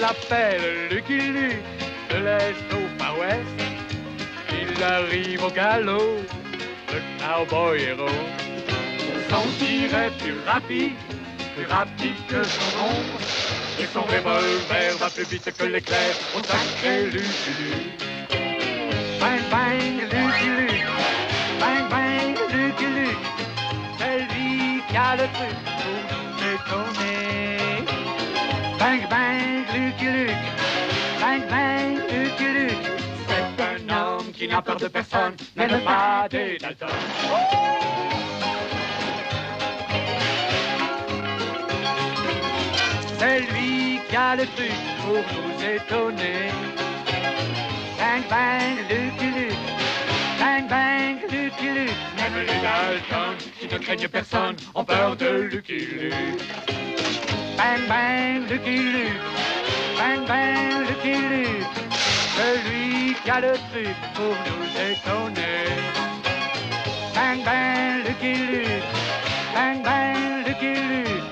l'appelle Lucky Luke, de l'Est au Far West. Il arrive au galop, le cowboy héros. Son tir est plus rapide que son ombre. Et son revolver va plus vite que l'éclair au sacré Lucky Luke. Bang bang Lucky Luke, bang bang Lucky Luke. C'est lui qui a le truc pour nous étonner. Bang bang Lucky Luke, bang bang Lucky Luke. C'est un homme qui n'a peur de personne, même pas des Dalton. C'est lui qui a le truc pour nous étonner. Bang bang Lucky Luke, bang bang Lucky Luke. Même les Dalton qui ne craignent personne ont peur de Lucky Luke. Bang bang Lucky Luke, bang bang Lucky Luke. Celui qui a le truc pour nous étonner. Bang bang Lucky Luke, bang bang Lucky Luke.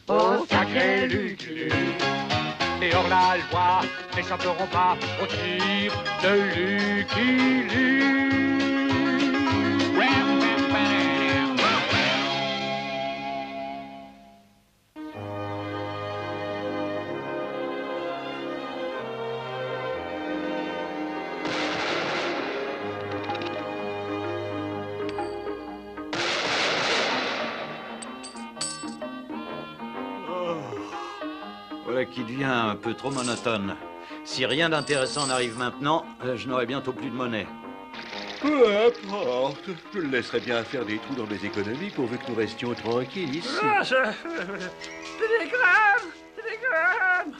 Oh sacré Lucky Luke. Et hors la loi n'échapperont pas au tir de Lucky Luke. Voilà qui devient un peu trop monotone. Si rien d'intéressant n'arrive maintenant, je n'aurai bientôt plus de monnaie. Peu importe. Je le laisserai bien faire des trous dans mes économies pourvu que nous restions tranquilles ici. Ah, télégramme! Télégramme!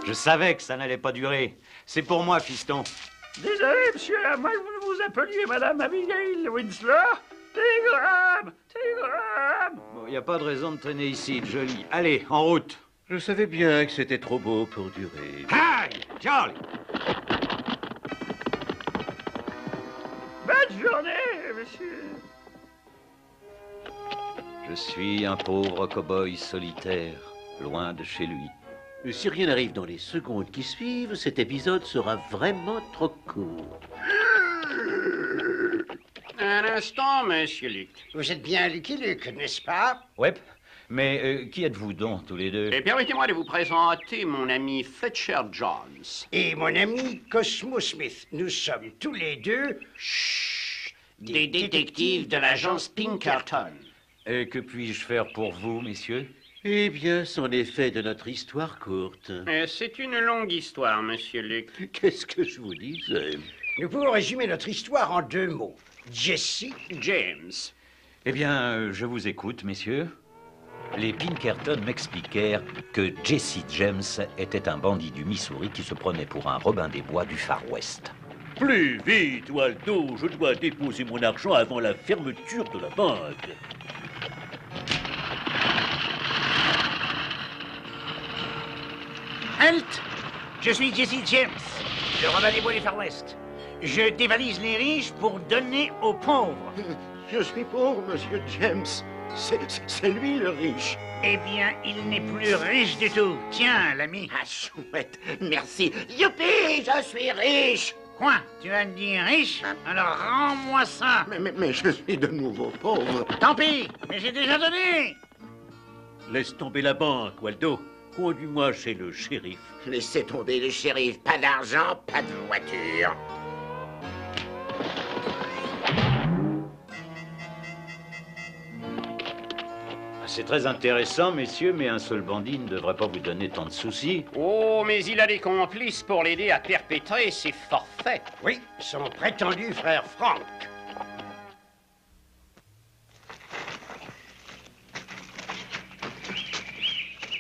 Je savais que ça n'allait pas durer. C'est pour moi, fiston. Désolé, monsieur, à moins que vous ne vous appeliez Madame Abigail Winslow. Télégramme! Télégramme! Bon, il n'y a pas de raison de traîner ici, joli. Allez, en route. Je savais bien que c'était trop beau pour durer. Hey, Charlie! Bonne journée, monsieur. Je suis un pauvre cow-boy solitaire, loin de chez lui. Si rien n'arrive dans les secondes qui suivent, cet épisode sera vraiment trop court. Un instant, monsieur Luke. Vous êtes bien Lucky Luke, n'est-ce pas? Ouais, mais qui êtes-vous donc, tous les deux? Et permettez-moi de vous présenter mon ami Fletcher Jones. Et mon ami Cosmo Smith. Nous sommes tous les deux... Chut, des détectives de l'agence Pinkerton. Et que puis-je faire pour vous, messieurs? Eh bien, c'en est fait de notre histoire courte. C'est une longue histoire, monsieur Luke. Qu'est-ce que je vous disais? Nous pouvons résumer notre histoire en 2 mots. Jesse James. Eh bien, je vous écoute, messieurs. Les Pinkerton m'expliquèrent que Jesse James était un bandit du Missouri qui se prenait pour un Robin des Bois du Far West. Plus vite, Waldo, je dois déposer mon argent avant la fermeture de la banque. Halte! Je suis Jesse James, le Robin des Bois du Far West. Je dévalise les riches pour donner aux pauvres. Je suis pauvre, monsieur James. C'est lui le riche. Eh bien, il n'est plus riche du tout. Tiens, l'ami. Ah, chouette, merci. Youpi, je suis riche. Quoi? Tu vas me dire riche? Alors rends-moi ça. Mais je suis de nouveau pauvre. Tant pis, mais j'ai déjà donné. Laisse tomber la banque, Waldo. Conduis-moi chez le shérif. Laissez tomber le shérif. Pas d'argent, pas de voiture. C'est très intéressant, messieurs, mais un seul bandit ne devrait pas vous donner tant de soucis. Oh, mais il a des complices pour l'aider à perpétrer ses forfaits. Oui, son prétendu frère Frank.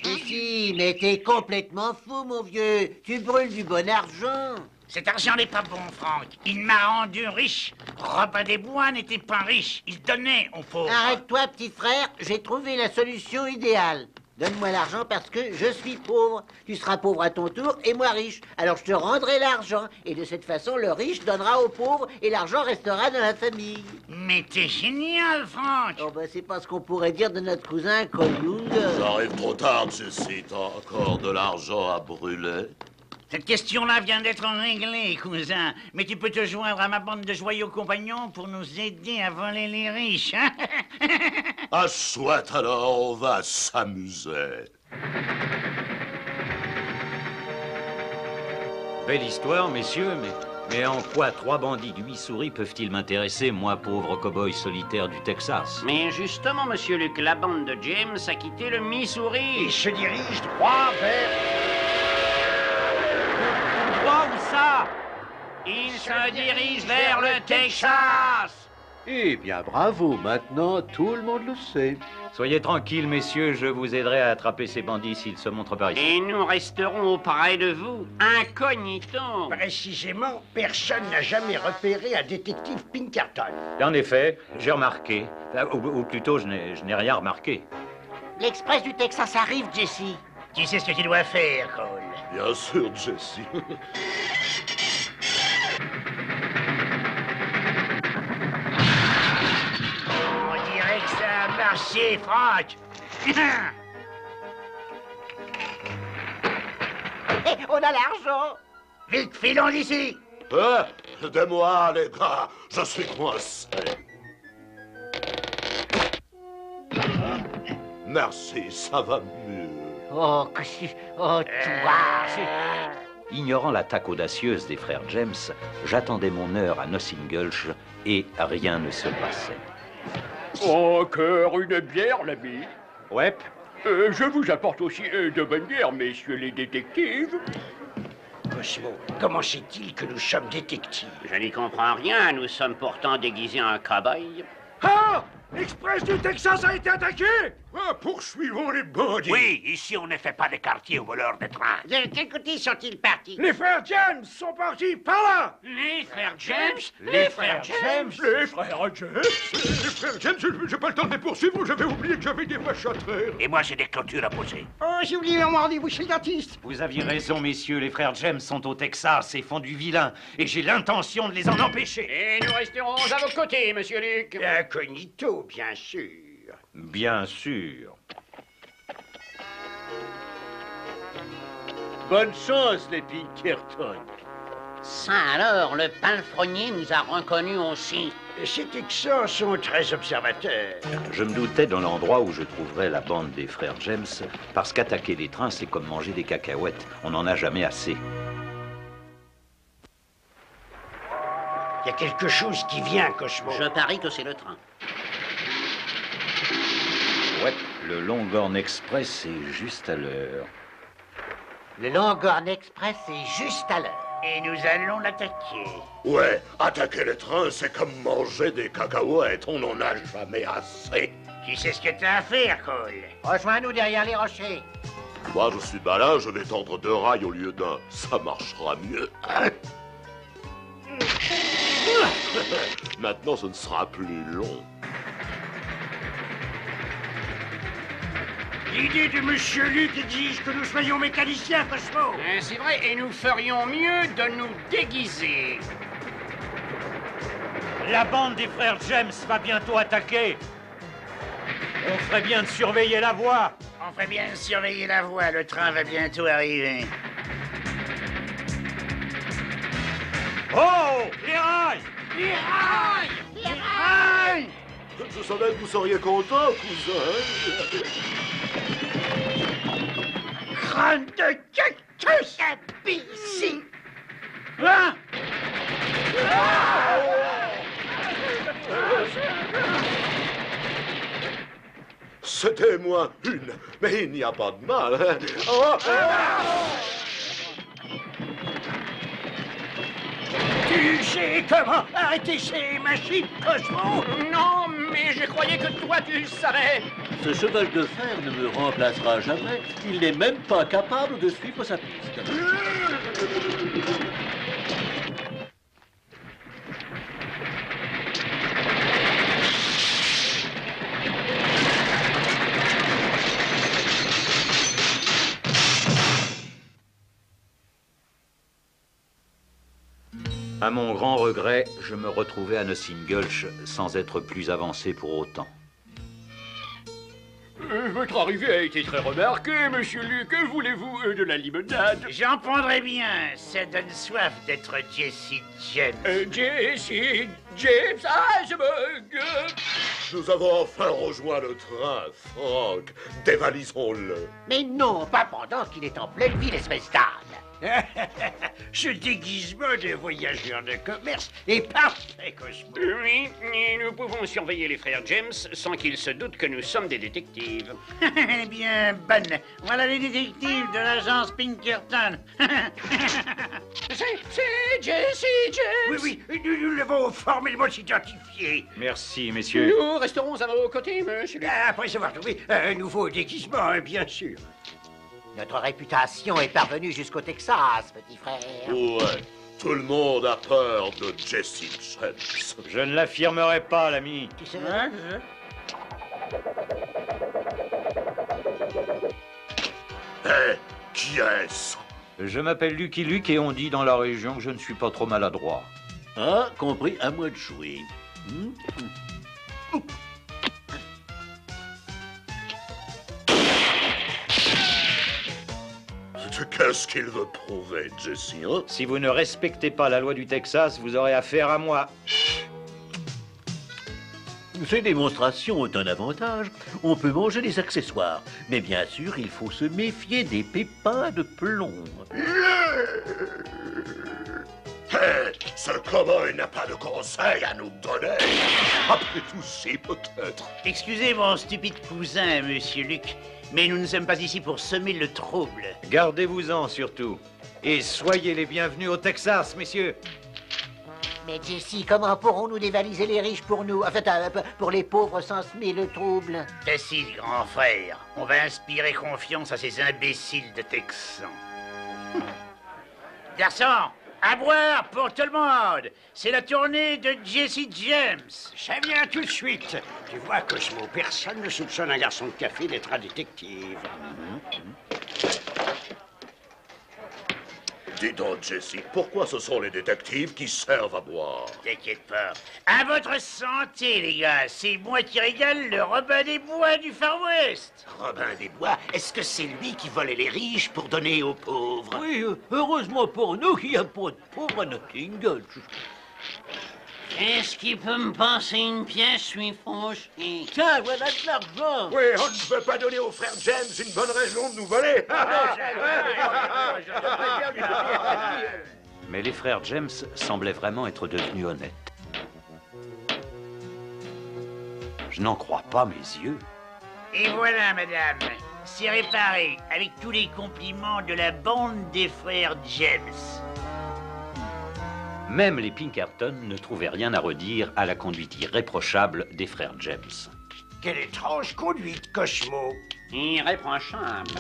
Si, mais t'es complètement fou, mon vieux. Tu brûles du bon argent. Cet argent n'est pas bon, Frank. Il m'a rendu riche. Robin des Bois n'était pas riche. Il donnait aux pauvres. Arrête-toi, petit frère. J'ai trouvé la solution idéale. Donne-moi l'argent parce que je suis pauvre. Tu seras pauvre à ton tour et moi riche. Alors je te rendrai l'argent. Et de cette façon, le riche donnera aux pauvres et l'argent restera dans la famille. Mais t'es génial, Franck. Oh bah c'est pas ce qu'on pourrait dire de notre cousin Cole Young. J'arrive trop tard, Jessie. T'as encore de l'argent à brûler? Cette question-là vient d'être réglée, cousin. Mais tu peux te joindre à ma bande de joyeux compagnons pour nous aider à voler les riches, hein? Ah, chouette, alors on va s'amuser. Belle histoire, messieurs, mais en quoi 3 bandits du Missouri peuvent-ils m'intéresser, moi, pauvre cow-boy solitaire du Texas? Mais justement, monsieur Luc, la bande de James a quitté le Missouri. Il se dirige droit vers... Où ça? Il se dirige vers le Texas. Eh bien, bravo, maintenant tout le monde le sait. Soyez tranquilles, messieurs, je vous aiderai à attraper ces bandits s'ils se montrent par ici. Et nous resterons auprès de vous, incognito. Précisément, personne n'a jamais repéré un détective Pinkerton. En effet, j'ai remarqué. Ou plutôt, je n'ai rien remarqué. L'Express du Texas arrive, Jesse. Tu sais ce que tu dois faire, Cole. Bien sûr, Jessie. On dirait que ça a marché, Franck. Eh, on a l'argent. Vite, filons d'ici. Aidez-moi, les gars. Je suis coincé. Merci, ça va mieux. Oh, toi. Ignorant l'attaque audacieuse des frères James, j'attendais mon heure à Nothing Gulch et rien ne se passait. Encore une bière, l'ami. Ouais. Je vous apporte aussi de bonnes bières, messieurs les détectives. Cosmo, comment sait-il que nous sommes détectives? Je n'y comprends rien, nous sommes pourtant déguisés en cow-boy. Ah! L'Express du Texas a été attaqué! Ah, poursuivons les bandits! Oui, ici on ne fait pas de quartier aux voleurs de train. De quel côté sont-ils partis? Les frères James sont partis par là! Les frères James? Les frères James! Les frères James, j'ai pas le temps de les poursuivre, j'avais oublié que j'avais des vaches à traire. Et moi j'ai des clôtures à poser. Oh, j'ai oublié mon rendez-vous chez le dentiste. Vous aviez raison, messieurs, les frères James sont au Texas et font du vilain, et j'ai l'intention de les en empêcher. Et nous resterons à vos côtés, monsieur Luc. Incognito, bien sûr. Bien sûr. Bonne chance, les Pinkerton. Ça alors, le palefrenier nous a reconnus aussi. Ces Texans sont très observateurs. Je me doutais dans l'endroit où je trouverais la bande des frères James, parce qu'attaquer les trains, c'est comme manger des cacahuètes. On n'en a jamais assez. Il y a quelque chose qui vient, Cosmo. Je parie que c'est le train. Ouais, le Longhorn Express est juste à l'heure. Le Longhorn Express est juste à l'heure. Et nous allons l'attaquer. Ouais, attaquer les trains, c'est comme manger des cacahuètes. On n'en a jamais assez. Tu sais ce que t'as à faire, Cole? Rejoins-nous derrière les rochers. Moi, je suis malin, je vais tendre 2 rails au lieu d'un. Ça marchera mieux. Maintenant, ce ne sera plus long. L'idée de Monsieur Luc exige que nous soyons mécaniciens, Cosmo. C'est vrai, et nous ferions mieux de nous déguiser. La bande des frères James va bientôt attaquer. On ferait bien de surveiller la voie. On fait bien surveiller la voie, le train va bientôt arriver. Oh, les rails! Les rails! Les rails! Je savais que vous seriez content, cousin. Crâne de cactus! Ici! Hein? C'était moins une, mais il n'y a pas de mal. Hein? Oh, Tu sais comment arrêter ces machines, Cosmo? Non, mais je croyais que toi tu le savais. Ce cheval de fer ne me remplacera jamais. Il n'est même pas capable de suivre sa piste. À mon grand regret, je me retrouvais à Nothing Gulch sans être plus avancé pour autant. Votre arrivée a été très remarquée, monsieur Luke. Voulez-vous de la limonade? J'en prendrai bien. Ça donne soif d'être Jesse James. Jesse James, ah, je me... Nous avons enfin rejoint le train, Frank. Dévalisons-le. Mais non, pas pendant qu'il est en pleine ville, espèce d'âne. Ce déguisement de voyageur de commerce est parfait, Cosmo. Oui, et nous pouvons surveiller les frères James sans qu'ils se doutent que nous sommes des détectives. Eh bien, bonne. Voilà les détectives de l'agence Pinkerton. C'est Jesse James. Oui, nous l'avons formellement identifié. Merci, messieurs. Nous resterons à vos côtés, monsieur Luke. Après avoir trouvé un nouveau déguisement, bien sûr. Notre réputation est parvenue jusqu'au Texas, petit frère. Ouais, tout le monde a peur de Jesse James. Je ne l'affirmerai pas, l'ami. Tu sais, Qui est-ce? Je m'appelle Lucky Luke et on dit dans la région que je ne suis pas trop maladroit. Ah, compris, à moi de jouer. Qu'est-ce qu'il veut prouver, Jesse, hein? Si vous ne respectez pas la loi du Texas, vous aurez affaire à moi. Ces démonstrations ont un avantage. On peut manger des accessoires. Mais bien sûr, il faut se méfier des pépins de plomb. Hé, ce cow-boy n'a pas de conseils à nous donner. Après tout, si, peut-être. Excusez mon stupide cousin, monsieur Luc, mais nous ne sommes pas ici pour semer le trouble. Gardez-vous-en surtout. Et soyez les bienvenus au Texas, messieurs. mais Jessie, comment pourrons-nous dévaliser les riches pour nous? Enfin, pour les pauvres sans semer le trouble. Facile, grand frère. On va inspirer confiance à ces imbéciles de Texans. Garçon, à boire pour tout le monde. C'est la tournée de Jesse James. Ça vient tout de suite. Tu vois, Cosmo, personne ne soupçonne un garçon de café d'être un détective. Dis donc, Jesse, pourquoi ce sont les détectives qui servent à boire? T'inquiète pas. À votre santé, les gars. C'est moi qui régale le Robin des Bois du Far West. Robin des Bois, est-ce que c'est lui qui volait les riches pour donner aux pauvres? Oui, heureusement pour nous qu'il n'y a pas de pauvres à Nothing Gulch. Est-ce qu'il peut me passer une pièce, je suis fauché? Tiens, voilà de l'argent. Oui, on ne peut pas donner aux frères James une bonne raison de nous voler. Mais les frères James semblaient vraiment être devenus honnêtes. Je n'en crois pas mes yeux. Et voilà, madame. C'est réparé avec tous les compliments de la bande des frères James. Même les Pinkerton ne trouvaient rien à redire à la conduite irréprochable des frères James. Quelle étrange conduite, Cosmo. Irréprochable.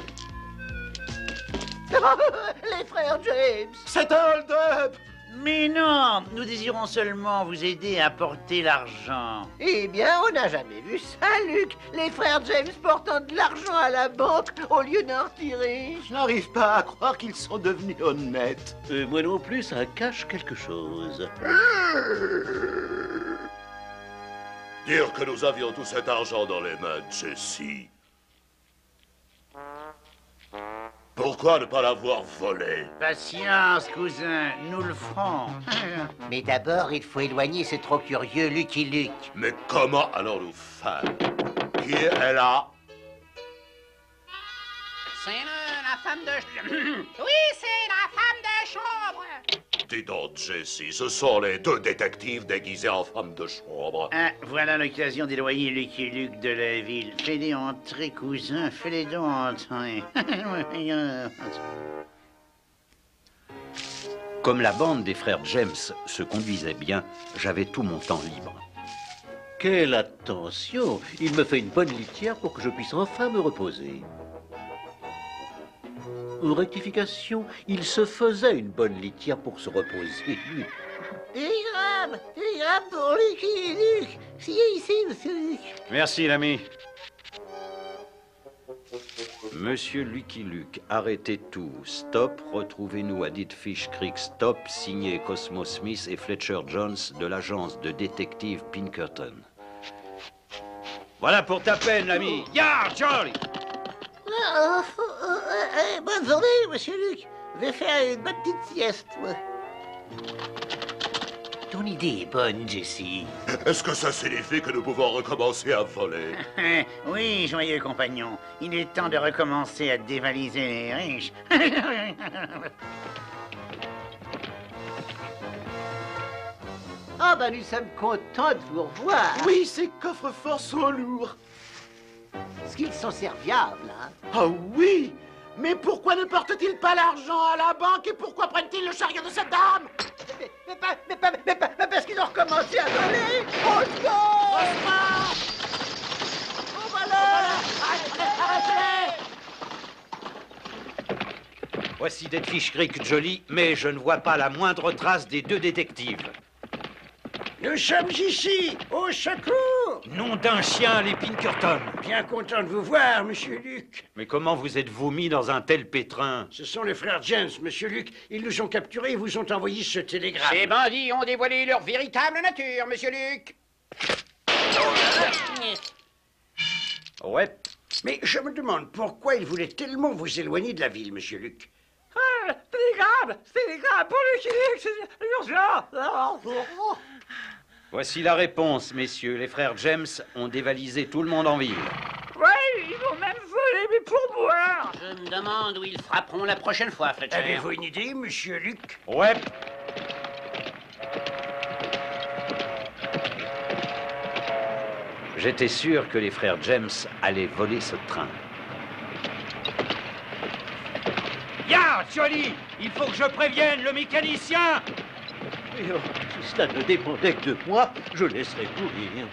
Les frères James! C'est un hold-up. Mais non, nous désirons seulement vous aider à porter l'argent. Eh bien, on n'a jamais vu ça, Luc. Les frères James portant de l'argent à la banque au lieu d'en retirer. Je n'arrive pas à croire qu'ils sont devenus honnêtes. Moi non plus, ça cache quelque chose. Dire que nous avions tout cet argent dans les mains, Jesse. Pourquoi ne pas l'avoir volé? Patience, cousin, nous le ferons. Mais d'abord, il faut éloigner ce trop curieux Lucky Luke. Mais comment allons-nous faire? Qui est là? C'est la femme de... Oui, c'est la femme de chambre. Dis donc, Jesse, ce sont les deux détectives déguisés en femmes de chambre. Ah, voilà l'occasion d'éloigner Lucky Luke de la ville. Fais-les entrer, cousin, fais-les donc entrer. Comme la bande des frères James se conduisait bien, j'avais tout mon temps libre. Quelle attention! Il me fait une bonne litière pour que je puisse enfin me reposer. Rectification, il se faisait une bonne litière pour se reposer. Télégramme pour Lucky Luke. Si, ici, monsieur Luke. Merci, l'ami. Monsieur Lucky Luke, arrêtez tout. Stop, retrouvez-nous à Deadfish Creek. Stop, signé Cosmo Smith et Fletcher Jones de l'agence de détective Pinkerton. Voilà pour ta peine, l'ami. Ya, Charlie! Bonne journée, monsieur Luc. Je vais faire une bonne petite sieste, moi. Ton idée est bonne, Jessie. Est-ce que ça signifie que nous pouvons recommencer à voler? Oui, joyeux compagnon. Il est temps de recommencer à dévaliser les riches. Ah, ben nous sommes contents de vous revoir. Oui, ces coffres-forts sont lourds. Est-ce qu'ils sont serviables, hein? Ah oui! Mais pourquoi ne portent-ils pas l'argent à la banque et pourquoi prennent-ils le chariot de cette dame? Mais parce qu'ils ont recommencé à voler. Au secours! Au voleur! Arrêtez! Voici Deadfish Creek, Jolly, mais je ne vois pas la moindre trace des deux détectives. Nous sommes ici, au secours! Nom d'un chien, les Pinkerton. Bien content de vous voir, monsieur Luc. Mais comment vous êtes-vous mis dans un tel pétrin? Ce sont les frères James, monsieur Luc. Ils nous ont capturés et vous ont envoyé ce télégramme. Ces bandits ont dévoilé leur véritable nature, monsieur Luc. Ouais. Mais je me demande pourquoi ils voulaient tellement vous éloigner de la ville, monsieur Luc. Ah, télégramme pour Lucky Luke, c'est urgent. Voici la réponse, messieurs. Les frères James ont dévalisé tout le monde en ville. Ouais, ils vont même voler mes pourboires. Je me demande où ils frapperont la prochaine fois, Fletcher. Avez-vous une idée, monsieur Luc? Ouais. J'étais sûr que les frères James allaient voler ce train. Ya, Johnny! Il faut que je prévienne le mécanicien! Mais oh, si cela ne dépendait que de moi, je laisserais courir.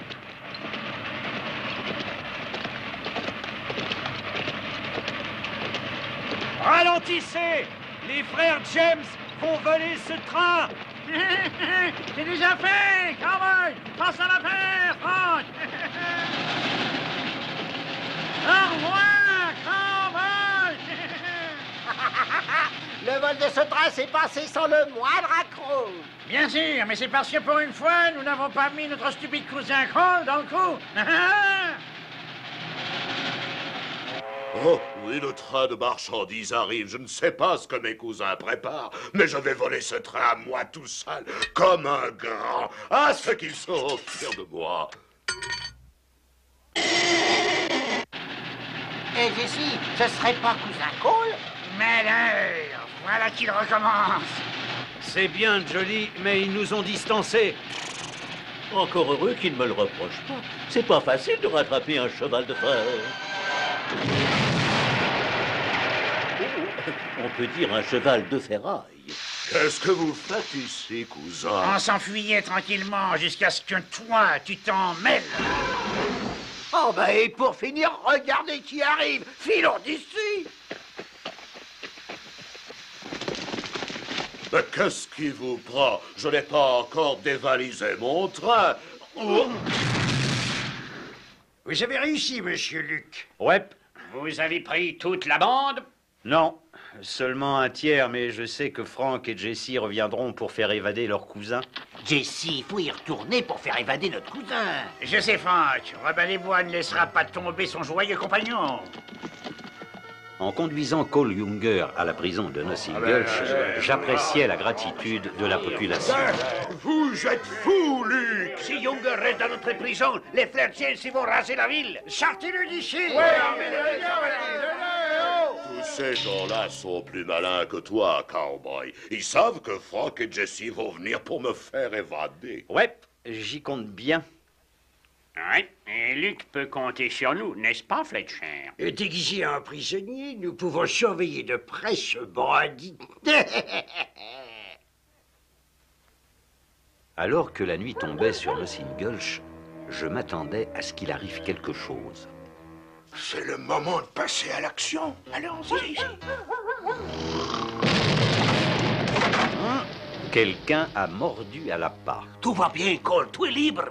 Ralentissez! Les frères James vont voler ce train! C'est déjà fait, cowboy! Passe à l'affaire, Franck! Au revoir, cowboy! Le vol de ce train s'est passé sans le moindre accroc. Bien sûr, mais c'est parce que pour une fois, nous n'avons pas mis notre stupide cousin Kroll dans le coup. Oh, oui, le train de marchandises arrive. Je ne sais pas ce que mes cousins préparent, mais je vais voler ce train à moi tout seul, comme un grand. Ah, ce qu'ils sont fiers de moi. Eh, Jessie, ce serait pas cousin Cole? Malheur, voilà qu'il recommence. C'est bien, Jolly, mais ils nous ont distancés. Encore heureux qu'ils ne me le reprochent pas. C'est pas facile de rattraper un cheval de fer. On peut dire un cheval de ferraille. Qu'est-ce que vous faites ici, cousin? On s'enfuyait tranquillement jusqu'à ce que toi, tu t'en mêles. Oh, ben, et pour finir, regardez qui arrive. Filons d'ici. Mais qu'est-ce qui vous prend? Je n'ai pas encore dévalisé mon train. Oh. Vous avez réussi, monsieur Luc. Ouais. Vous avez pris toute la bande? Non, seulement un tiers, mais je sais que Frank et Jessie reviendront pour faire évader leur cousin. Jessie, il faut y retourner pour faire évader notre cousin. Je sais, Franck, Robin des Bois ne laissera pas tomber son joyeux compagnon. En conduisant Cole Younger à la prison de Nothing Gulch, j'appréciais la gratitude de la population. Vous êtes fou, Luc! Si Younger reste dans notre prison, les frères James vont raser la ville. Sortez-le d'ici! Tous ces gens-là sont plus malins que toi, cowboy. Ils savent que Frank et Jessie vont venir pour me faire évader. Ouais, j'y compte bien. Oui, et Luc peut compter sur nous, n'est-ce pas, Fletcher? Déguisé en prisonnier, nous pouvons surveiller de près ce bandit. Alors que la nuit tombait sur Nothing Gulch, je m'attendais à ce qu'il arrive quelque chose. C'est le moment de passer à l'action. Allons-y. Quelqu'un a mordu à l'appât. Tout va bien, Cole, tout est libre.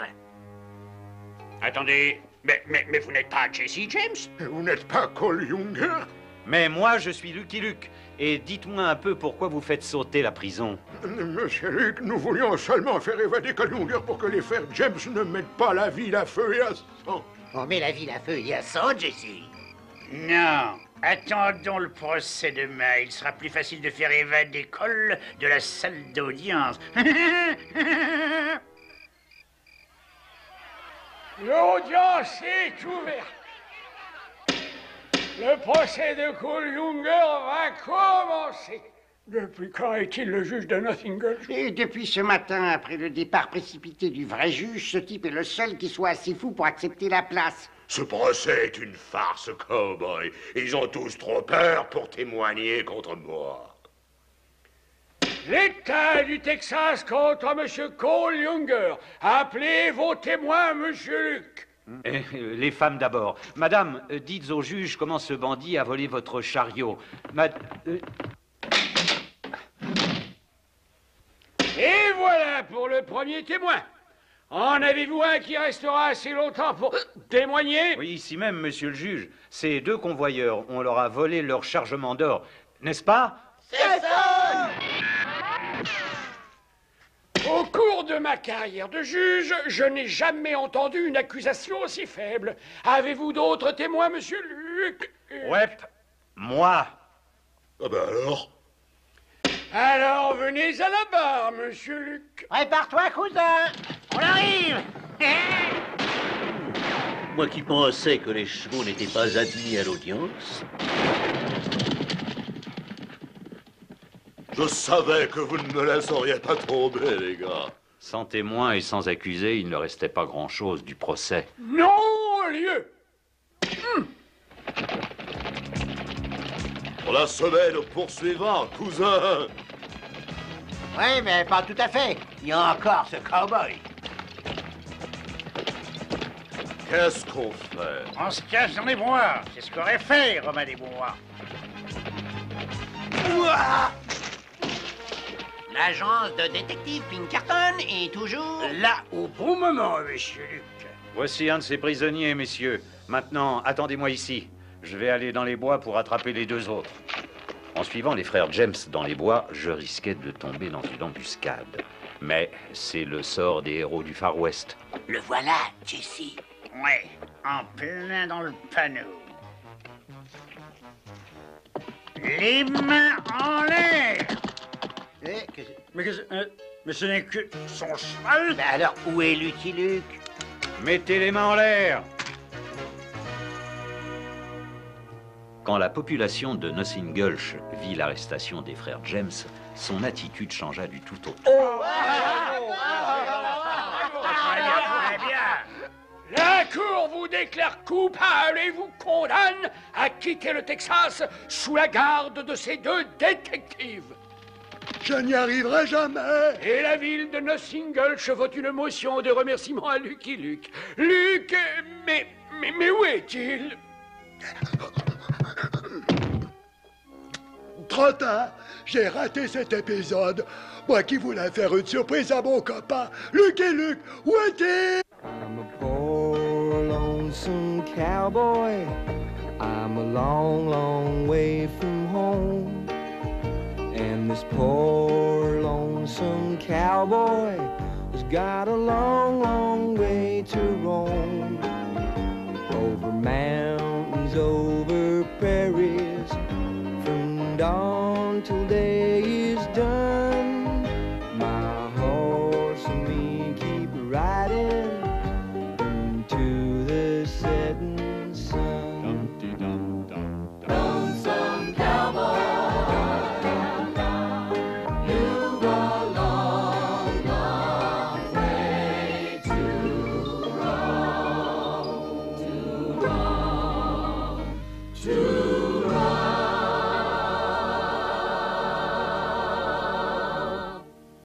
Attendez, mais vous n'êtes pas Jesse James? Vous n'êtes pas Cole Younger? Mais moi, je suis Lucky Luke. Et dites-moi un peu pourquoi vous faites sauter la prison. Monsieur Luke, nous voulions seulement faire évader Killmonger pour que les frères James ne mettent pas la ville à feu et à sang. On met la ville à feu et à sang, Jesse. Non. Attendons le procès demain. Il sera plus facile de faire évader Cole de la salle d'audience. L'audience est ouverte. Le procès de Killmonger va commencer. Depuis quand est-il le juge de Nothing Girl? Et depuis ce matin, après le départ précipité du vrai juge, ce type est le seul qui soit assez fou pour accepter la place. Ce procès est une farce, cowboy. Ils ont tous trop peur pour témoigner contre moi. L'État du Texas contre M. Killmonger. Appelez vos témoins, M. Luke. Les femmes d'abord. Madame, dites au juge comment ce bandit a volé votre chariot. Et voilà pour le premier témoin. En avez-vous un qui restera assez longtemps pour témoigner? Oui, ici même, monsieur le juge. Ces deux convoyeurs, on leur a volé leur chargement d'or, n'est-ce pas? C'est ça! Au cours de ma carrière de juge, je n'ai jamais entendu une accusation aussi faible. Avez-vous d'autres témoins, monsieur Luke? Ouais, moi. Ah ben alors? Alors venez à la barre, monsieur Luke. Prépare-toi, cousin. On arrive. Moi qui pensais que les chevaux n'étaient pas admis à l'audience. Je savais que vous ne me laisseriez pas tomber, les gars. Sans témoin et sans accusé, il ne restait pas grand-chose du procès. Non-lieu. Pour la semaine poursuivante, cousin. Oui, mais pas tout à fait. Il y a encore ce cowboy. Qu'est-ce qu'on fait? On se cache dans les bois. C'est ce qu'aurait fait Romain des Bois. L'agence de détective Pinkerton est toujours... Là, au bon moment, monsieur Luc. Voici un de ces prisonniers, messieurs. Maintenant, attendez-moi ici. Je vais aller dans les bois pour attraper les deux autres. En suivant les frères James dans les bois, je risquais de tomber dans une embuscade. Mais c'est le sort des héros du Far West. Le voilà, Jesse. Ouais, en plein dans le panneau. Les mains en l'air. Mais ce n'est que son cheval. Ben alors, où est Lucky Luke? Mettez les mains en l'air! Quand la population de Nothing Gulch vit l'arrestation des frères James, son attitude changea du tout au tout. Très bien. La Cour vous déclare coupable et vous condamne à quitter le Texas sous la garde de ces deux détectives. Je n'y arriverai jamais. Et la ville de Nothing Gulch vote une motion de remerciement à Lucky Luke. Luke, mais où est-il? Trop tard, j'ai raté cet épisode. Moi qui voulais faire une surprise à mon copain, Lucky Luke, où est-il? I'm a poor, lonesome cowboy. I'm a long, long way from home. And this poor, lonesome cowboy has got a long, long way to roam. Over mountains, over prairies, from dawn till day is done. My horse and me keep riding into the setting sun. Dum-dee-dum-dum. Lonesome cowboy, you've a long, long way to roam, to